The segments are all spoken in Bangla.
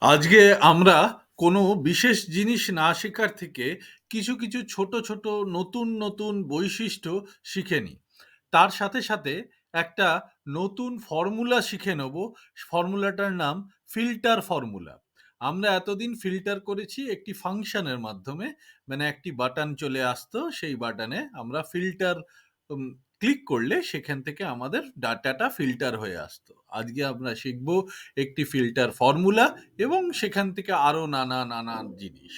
আজকে আমরা কোনো বিশেষ জিনিস না শেখার থেকে কিছু ছোট, ছোট নতুন বৈশিষ্ট্য শিখে নিই। তার সাথে একটা নতুন ফর্মুলা শিখে নেব। ফর্মুলাটার নাম ফিল্টার ফর্মুলা। আমরা এতদিন ফিল্টার করেছি একটি ফাংশনের মাধ্যমে। মানে একটি বাটন চলে আসতো, সেই বাটনে আমরা ফিল্টার উম ক্লিক করলে সেখান থেকে আমাদের ডাটাটা ফিল্টার হয়ে আসতো। আজকে আমরা শিখব একটি ফিল্টার ফর্মুলা এবং সেখান থেকে আরো নানান জিনিস।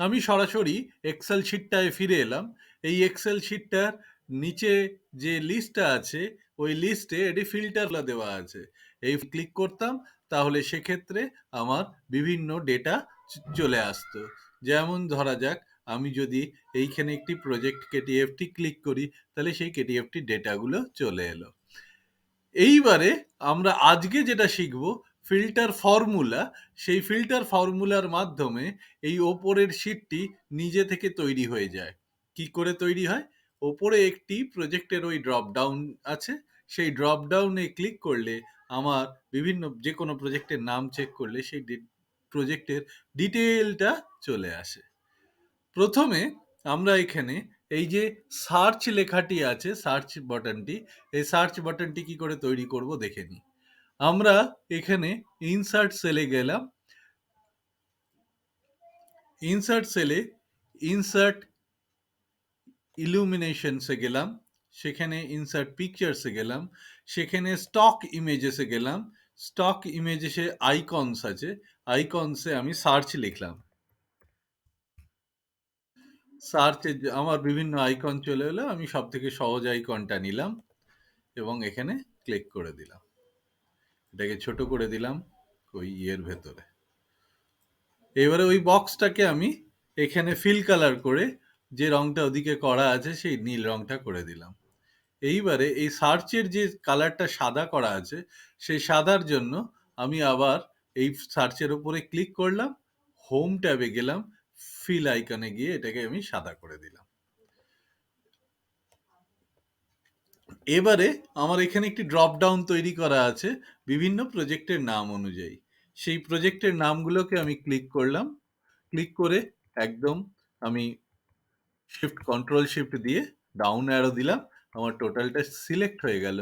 আমি সরাসরি এক্সেল শিটটায় ফিরে এলাম। এই এক্সেল শিটটার নিচে যে লিস্টটা আছে, ওই লিস্টে এটি ফিল্টার দেওয়া আছে। এই ক্লিক করতাম, তাহলে সেক্ষেত্রে আমার বিভিন্ন ডেটা চলে আসতো। যেমন ধরা যাক, আমি যদি এইখানে একটি প্রজেক্ট কেটিএফটি ক্লিক করি, তাহলে সেই কেটিএফটি ডেটাগুলো চলে এলো। এইবারে আমরা আজকে যেটা শিখব ফিল্টার ফর্মুলা। সেই ফিল্টার ফর্মুলার মাধ্যমে এই ওপরের শীটটি নিজে থেকে তৈরি হয়ে যায়। কি করে তৈরি হয়? ওপরে একটি প্রজেক্টের ওই ড্রপ ডাউন আছে, সেই ড্রপ ডাউনে ক্লিক করলে আমার বিভিন্ন যে কোনো প্রজেক্টের নাম চেক করলে সেই প্রজেক্টের ডিটেলটা চলে আসে। প্রথমে আমরা এখানে এই যে সার্চ লেখাটি আছে, সার্চ বাটনটি, এই সার্চ বাটনটি কি করে তৈরি করব দেখে নিই। আমরা এখানে ইনসার্ট সেলে গেলাম। ইনসার্ট সেলে ইনসার্ট ইলুমিনেশনসে গেলাম, সেখানে ইনসার্ট পিকচার্সে গেলাম, সেখানে স্টক ইমেজেসে গেলাম। স্টক ইমেজেসে আইকনস আছে, আইকনসে আমি সার্চ লিখলাম। সার্চে আমার বিভিন্ন আইকন চলে এলো, আমি সব থেকে সহজ আইকনটা নিলাম এবং এখানে ক্লিক করে দিলাম। এটাকে ছোট করে দিলাম ওই ইয়ের ভেতরে। এবারে ওই বক্সটাকে আমি এখানে ফিল কালার করে যে রংটা ওদিকে করা আছে সেই নীল রংটা করে দিলাম। এইবারে এই সার্চের যে কালারটা সাদা করা আছে, সেই সাদার জন্য আমি আবার এই সার্চের উপরে ক্লিক করলাম, হোম ট্যাবে গেলাম, ফিল আইকনে গিয়ে এটাকে আমি সাদা করে দিলাম। এবারে আমার এখানে একটি ড্রপ ডাউন তৈরি করা আছে বিভিন্ন প্রজেক্টের নাম অনুযায়ী। সেই প্রজেক্টের নামগুলোকে আমি ক্লিক করলাম। ক্লিক করে একদম আমি কন্ট্রোল শিফট দিয়ে ডাউন অ্যারো দিলাম। আমার টোটালটা সিলেক্ট হয়ে গেল।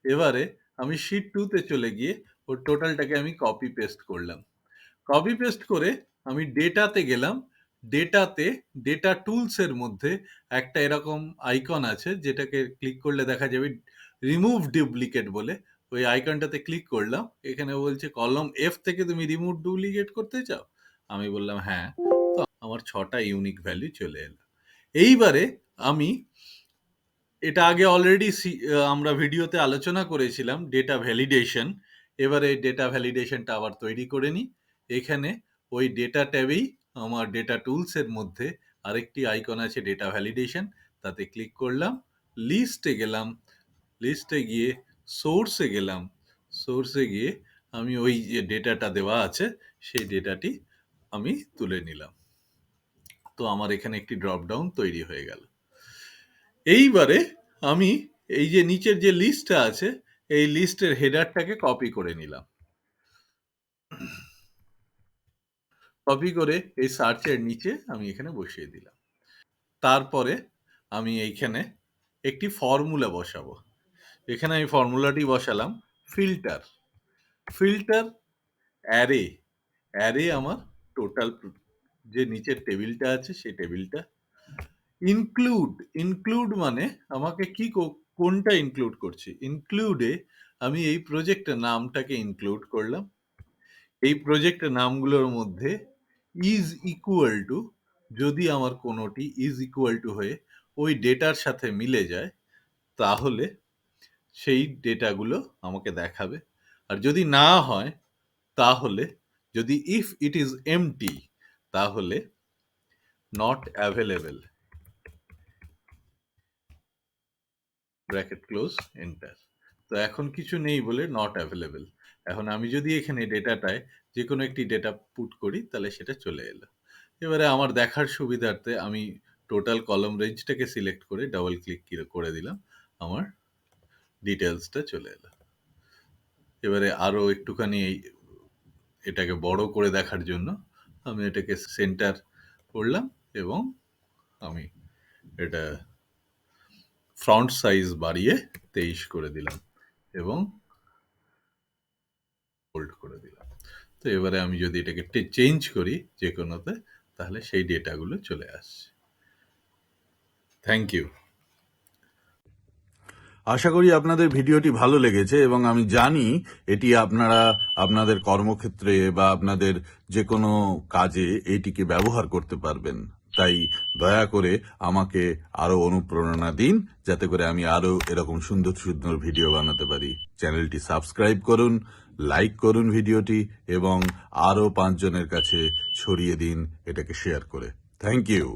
এবারে আমি শিট 2 তে চলে গিয়ে ওর টোটালটাকে আমি কপি পেস্ট করলাম। কপি পেস্ট করে আমি ডেটাতে গেলাম। ডেটাতে ডেটা টুলস এর মধ্যে একটা এরকম আইকন আছে, যেটাকে ক্লিক করলে দেখা যাবে রিমুভ ডুপ্লিকেট বলে। ওই আইকনটাতে ক্লিক করলাম। এখানে বলছে কলম এফ থেকে তুমি রিমুভ ডুপ্লিকেট করতে চাও? আমি বললাম হ্যাঁ। তো আমার 6টা ইউনিক ভ্যালু চলে এলো। এইবারে আমি এটা আগে অলরেডি আমরা ভিডিওতে আলোচনা করেছিলাম ডেটা ভ্যালিডেশন। এবারে ডেটা ভ্যালিডেশনটা আবার তৈরি করে নিই। এখানে ওই ডেটা ট্যাবেই আমার ডেটা টুলস এর মধ্যে আরেকটি আইকন আছে ডেটা ভ্যালিডেশন, তাতে ক্লিক করলাম। লিস্টে গেলাম, লিস্টে গিয়ে সোর্সে গেলাম, সোর্সে গিয়ে আমি ওই যে ডেটাটা দেওয়া আছে সেই ডেটাটি আমি তুলে নিলাম। তো আমার এখানে একটি ড্রপ ডাউন তৈরি হয়ে গেল। এইবারে আমি এই যে নিচের যে লিস্টটা আছে, এই লিস্টের হেডারটাকে কপি করে নিলাম। কপি করে এই সার্চের নিচে আমি এখানে বসিয়ে দিলাম। তারপরে আমি এইখানে একটি ফর্মুলা বসাবো। এখানে আমি ফর্মুলাটি বসালাম ফিল্টার। ফিল্টার অ্যারে, অ্যারে আমার টোটাল যে নিচের টেবিলটা আছে সেই টেবিলটা। ইনক্লুড, ইনক্লুড মানে আমাকে কি কোনটা ইনক্লুড করছি। ইনক্লুডে আমি এই প্রজেক্টের নামটাকে ইনক্লুড করলাম। এই প্রজেক্টের নামগুলোর মধ্যে ইজ ইকুয়াল টু, যদি আমার কোনোটি ইজ ইকুয়াল টু হয়ে ওই ডেটার সাথে মিলে যায়, তাহলে সেই ডেটাগুলো আমাকে দেখাবে। আর যদি না হয়, তাহলে যদি ইফ ইট ইজ এমটি, তাহলে not available, bracket close, enter. তো এখন কিছু নেই বলে নট অ্যাভেলেবেল। এখন আমি যদি এখানে ডেটাটায় যে কোনো একটি ডেটা পুট করি, তাহলে সেটা চলে এলো। এবারে আমার দেখার সুবিধার্থে আমি টোটাল কলম রেঞ্জটাকে সিলেক্ট করে ডাবল ক্লিক করে দিলাম, আমার ডিটেলসটা চলে এলো। এবারে আরো একটুখানি এটাকে বড় করে দেখার জন্য আমি এটাকে সেন্টার করলাম এবং আমি এটা ফ্রন্ট সাইজ বাড়িয়ে 23 করে দিলাম এবং হোল্ড করে দিলাম। তো এবারে আমি যদি এটাকে চেঞ্জ করি যে কোনোতে, তাহলে সেই ডেটাগুলো চলে আসছে। Thank you. আশা করি আপনাদের ভিডিওটি ভালো লেগেছে এবং আমি জানি এটি আপনারা আপনাদের কর্মক্ষেত্রে বা আপনাদের যে কোনো কাজে এটিকে ব্যবহার করতে পারবেন। তাই দয়া করে আমাকে আরো অনুপ্রেরণা দিন, যাতে করে আমি আরো এরকম সুন্দর সুন্দর ভিডিও বানাতে পারি। চ্যানেলটি সাবস্ক্রাইব করুন, লাইক করুন ভিডিওটি এবং আরো 5 জনের কাছে ছড়িয়ে দিন এটাকে শেয়ার করে। Thank you.